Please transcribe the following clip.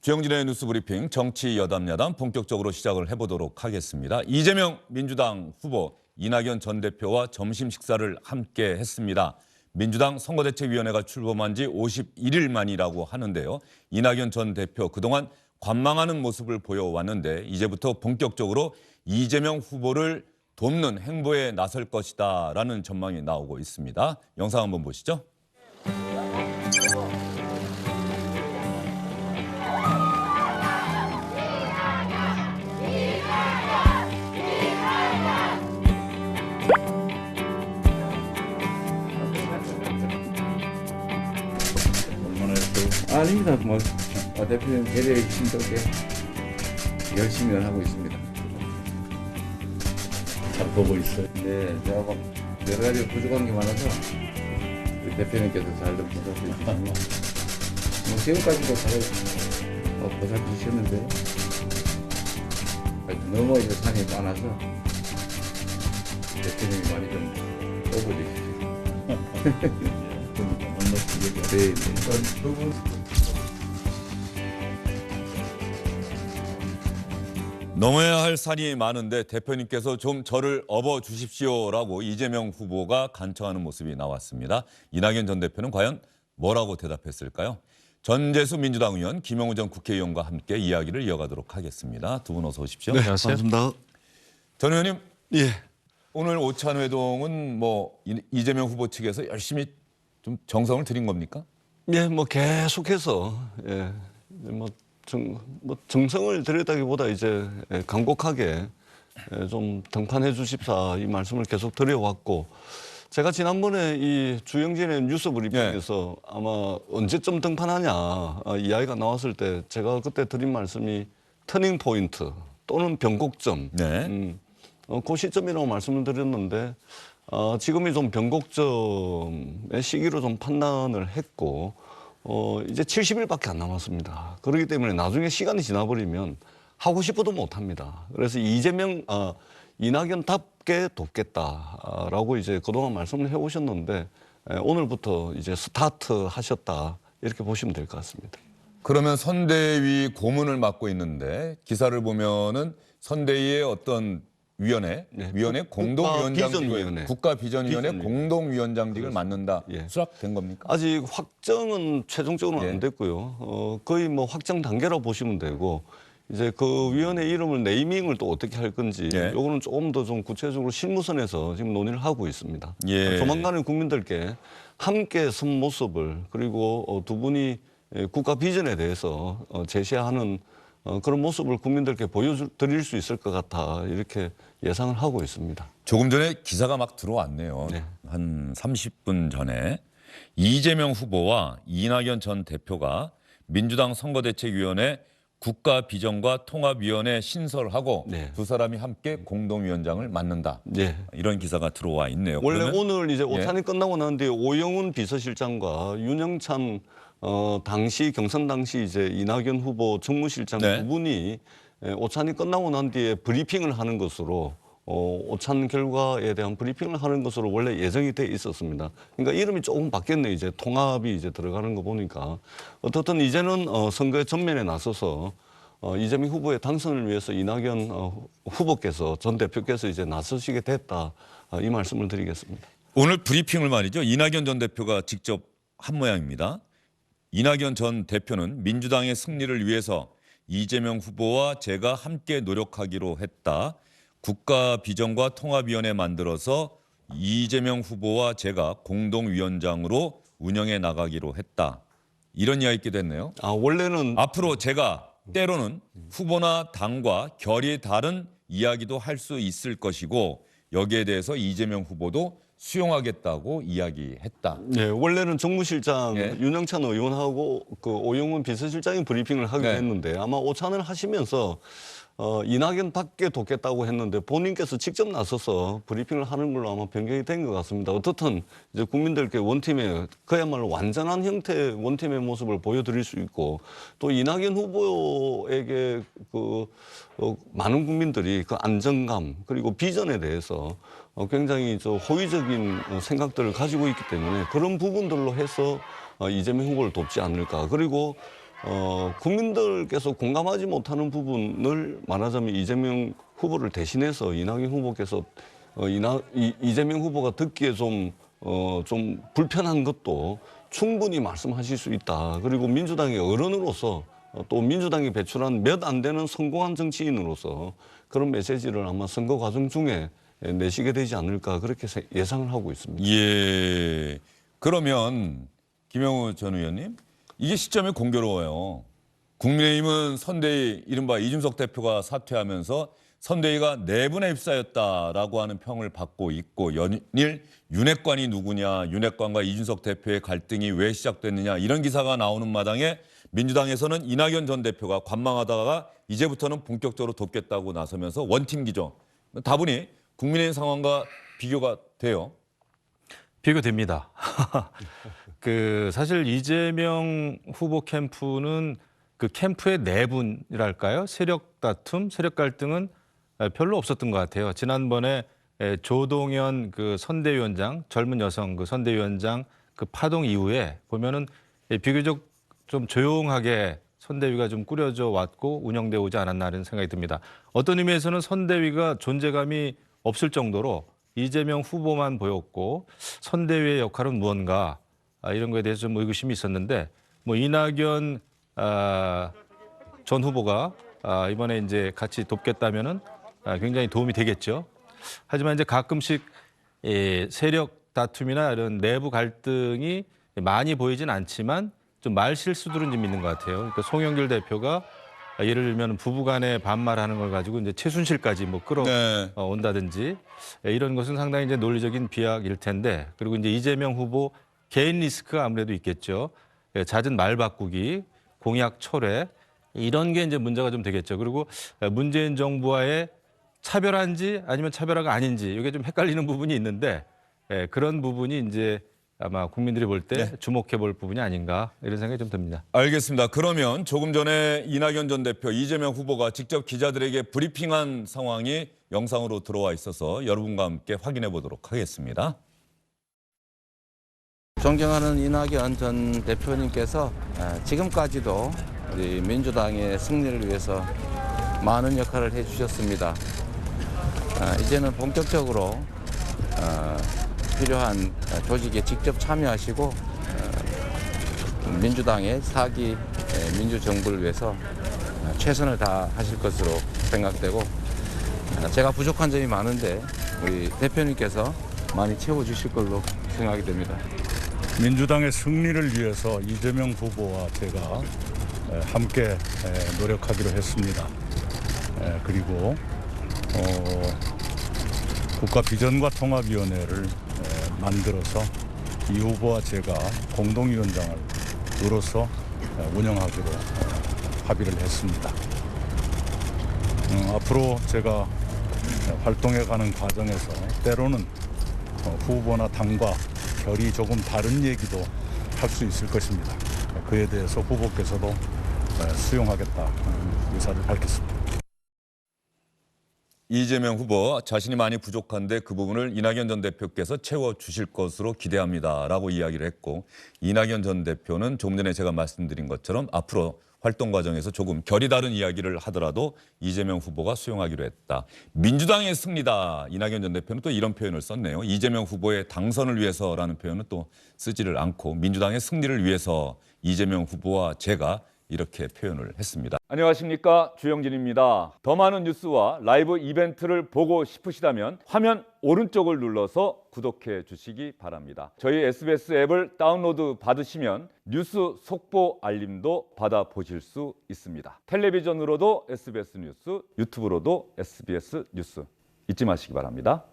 주영진의 뉴스브리핑 정치 여담야담 본격적으로 시작을 해보도록 하겠습니다. 이재명 민주당 후보 이낙연 전 대표와 점심 식사를 함께 했습니다. 민주당 선거대책위원회가 출범한 지 51일 만이라고 하는데요. 이낙연 전 대표 그동안 관망하는 모습을 보여왔는데 이제부터 본격적으로 이재명 후보를 돕는 행보에 나설 것이다라는 전망이 나오고 있습니다. 영상 한번 보시죠. 아닙니다. 대표님 배려에 힘들게 열심히 하고 있습니다. 잘 보고 있어요. 네, 제가 막 여러 가지 부족한 게 많아서 우리 대표님께서 잘 좀 보살펴주시고 지금까지도 잘 보살펴주셨는데 너무 이제 산이 많아서 대표님이 많이 좀 뽑아주십시오. 네, 넘어야 할 산이 많은데 대표님께서 좀 저를 업어주십시오라고 이재명 후보가 간청하는 모습이 나왔습니다. 이낙연 전 대표는 과연 뭐라고 대답했을까요? 전재수 민주당 의원, 김영우 전 국회의원과 함께 이야기를 이어가도록 하겠습니다. 두 분 어서 오십시오. 네, 안녕하세요. 반갑습니다. 전 의원님, 예. 오늘 오찬회동은 이재명 후보 측에서 열심히 좀 정성을 들인 겁니까? 예, 계속해서 정성을 들였다기보다 이제 간곡하게 좀 등판해 주십사 이 말씀을 계속 드려왔고 제가 지난번에 이 주영진의 뉴스 브리핑에서 아마 언제쯤 등판하냐 이야기가 나왔을 때 제가 그때 드린 말씀이 터닝 포인트 또는 변곡점 그 시점이라고 말씀을 드렸는데 지금이 좀 변곡점의 시기로 좀 판단을 했고 이제 70일밖에 안 남았습니다. 그렇기 때문에 나중에 시간이 지나버리면 하고 싶어도 못합니다. 그래서 이낙연답게 돕겠다라고 이제 그동안 말씀을 해오셨는데 오늘부터 이제 스타트 하셨다 이렇게 보시면 될 것 같습니다. 그러면 선대위 고문을 맡고 있는데 기사를 보면은 선대위의 어떤 위원회 공동위원장직 국가비전위원회 공동위원장직을 맡는다. 수락된 겁니까? 아직 확정은 최종적으로는 안 됐고요. 거의 확정 단계라고 보시면 되고 이제 그 위원회 이름을 네이밍을 또 어떻게 할 건지 요거는 조금 더 좀 구체적으로 실무선에서 지금 논의를 하고 있습니다. 조만간에 국민들께 함께 선 모습을 그리고 두 분이 국가 비전에 대해서 제시하는 그런 모습을 국민들께 보여드릴 수 있을 것 같아 이렇게 예상을 하고 있습니다. 조금 전에 기사가 막 들어왔네요. 한 30분 전에 이재명 후보와 이낙연 전 대표가 민주당 선거대책위원회 국가비전과 통합위원회 신설하고 두 사람이 함께 공동위원장을 맡는다. 이런 기사가 들어와 있네요. 원래 오늘 이제 오찬이 끝나고 난 뒤에 오영훈 비서실장과 윤영찬 당시 경선 당시 이제 이낙연 후보 정무실장 두 분이 오찬이 끝나고 난 뒤에 브리핑을 하는 것으로 오찬 결과에 대한 브리핑을 하는 것으로 원래 예정이 돼 있었습니다. 그러니까 이름이 조금 바뀌었네요. 이제 통합이 이제 들어가는 거 보니까 어떻든 이제는 선거의 전면에 나서서 이재명 후보의 당선을 위해서 이낙연 후보께서 전 대표께서 이제 나서시게 됐다 이 말씀을 드리겠습니다. 오늘 브리핑을 말이죠. 이낙연 전 대표가 직접 한 모양입니다. 이낙연 전 대표는 민주당의 승리를 위해서 이재명 후보와 제가 함께 노력하기로 했다. 국가비전과 통합위원회 만들어서 이재명 후보와 제가 공동위원장으로 운영해 나가기로 했다. 이런 이야기가 됐네요. 원래는 앞으로 제가 때로는 후보나 당과 결이 다른 이야기도 할 수 있을 것이고 여기에 대해서 이재명 후보도 수용하겠다고 이야기했다. 네, 원래는 정무실장 윤영찬 의원하고 그 오영훈 비서실장이 브리핑을 하기로 했는데 아마 오찬을 하시면서 이낙연밖에 돕겠다고 했는데 본인께서 직접 나서서 브리핑을 하는 걸로 아마 변경이 된 것 같습니다. 어떻든 이제 국민들께 원팀의 그야말로 완전한 형태의 원팀의 모습을 보여드릴 수 있고 또 이낙연 후보에게 많은 국민들이 그 안정감 그리고 비전에 대해서 굉장히 호의적인 생각들을 가지고 있기 때문에 그런 부분들로 해서 이재명 후보를 돕지 않을까. 그리고 국민들께서 공감하지 못하는 부분을 말하자면 이재명 후보를 대신해서 이낙연 후보께서 이재명 후보가 듣기에 좀 불편한 것도 충분히 말씀하실 수 있다. 그리고 민주당의 어른으로서 또 민주당이 배출한 몇 안 되는 성공한 정치인으로서 그런 메시지를 아마 선거 과정 중에 내시게 되지 않을까 그렇게 예상을 하고 있습니다. 예. 그러면 김영우 전 의원님, 이게 시점이 공교로워요. 국민의힘은 선대위 이른바 이준석 대표가 사퇴하면서 선대위가 내분에 휩싸였다라고 하는 평을 받고 있고, 연일 윤핵관이 누구냐, 윤핵관과 이준석 대표의 갈등이 왜 시작됐느냐 이런 기사가 나오는 마당에 민주당에서는 이낙연 전 대표가 관망하다가 이제부터는 본격적으로 돕겠다고 나서면서 원팀 기조. 다분히 국민의힘 상황과 비교가 돼요. 비교됩니다. 사실 이재명 후보 캠프는 그 캠프의 내분이랄까요? 세력 다툼, 세력 갈등은 별로 없었던 것 같아요. 지난번에 조동현 그 선대위원장, 젊은 여성 그 선대위원장 그 파동 이후에 보면은 비교적 좀 조용하게 선대위가 좀 꾸려져 왔고 운영되어 오지 않았나 하는 생각이 듭니다. 어떤 의미에서는 선대위가 존재감이 없을 정도로 이재명 후보만 보였고 선대위의 역할은 무언가 이런 거에 대해서 좀 의구심이 있었는데 뭐 이낙연 전 후보가 이번에 이제 같이 돕겠다면은 굉장히 도움이 되겠죠. 하지만 이제 가끔씩 세력 다툼이나 이런 내부 갈등이 많이 보이진 않지만 좀 말 실수들은 좀 있는 것 같아요. 그러니까 송영길 대표가 예를 들면 부부간에 반말하는 걸 가지고 이제 최순실까지 뭐 끌어온다든지 이런 것은 상당히 이제 논리적인 비약일 텐데, 그리고 이제 이재명 후보 개인 리스크가 아무래도 있겠죠. 잦은 말 바꾸기, 공약 철회 이런 게 이제 문제가 좀 되겠죠. 그리고 문재인 정부와의 차별한지 아니면 차별화가 아닌지 이게 좀 헷갈리는 부분이 있는데 그런 부분이 이제 아마 국민들이 볼 때 주목해 볼 부분이 아닌가 이런 생각이 좀 듭니다. 알겠습니다. 그러면 조금 전에 이낙연 전 대표, 이재명 후보가 직접 기자들에게 브리핑한 상황이 영상으로 들어와 있어서 여러분과 함께 확인해 보도록 하겠습니다. 존경하는 이낙연 전 대표님께서 지금까지도 우리 민주당의 승리를 위해서 많은 역할을 해주셨습니다. 이제는 본격적으로 필요한 조직에 직접 참여하시고 민주당의 4기 민주정부를 위해서 최선을 다하실 것으로 생각되고, 제가 부족한 점이 많은데 우리 대표님께서 많이 채워주실 걸로 생각이 됩니다. 민주당의 승리를 위해서 이재명 후보와 제가 함께 노력하기로 했습니다. 그리고 국가비전과 통합위원회를 만들어서 이 후보와 제가 공동위원장으로서 운영하기로 합의를 했습니다. 앞으로 제가 활동해가는 과정에서 때로는 후보나 당과 결이 조금 다른 얘기도 할 수 있을 것입니다. 그에 대해서 후보께서도 수용하겠다 의사를 밝혔습니다. 이재명 후보 자신이 많이 부족한데 그 부분을 이낙연 전 대표께서 채워주실 것으로 기대합니다라고 이야기를 했고, 이낙연 전 대표는 조금 전에 제가 말씀드린 것처럼 앞으로 활동 과정에서 조금 결이 다른 이야기를 하더라도 이재명 후보가 수용하기로 했다. 민주당의 승리다. 이낙연 전 대표는 또 이런 표현을 썼네요. 이재명 후보의 당선을 위해서라는 표현은 또 쓰지를 않고 민주당의 승리를 위해서 이재명 후보와 제가 이렇게 표현을 했습니다. 안녕하십니까, 주영진입니다. 더 많은 뉴스와 라이브 이벤트를 보고 싶으시다면 화면 오른쪽을 눌러서 구독해 주시기 바랍니다. 저희 SBS 앱을 다운로드 받으시면 뉴스 속보 알림도 받아보실 수 있습니다. 텔레비전으로도 SBS 뉴스, 유튜브로도 SBS 뉴스 잊지 마시기 바랍니다.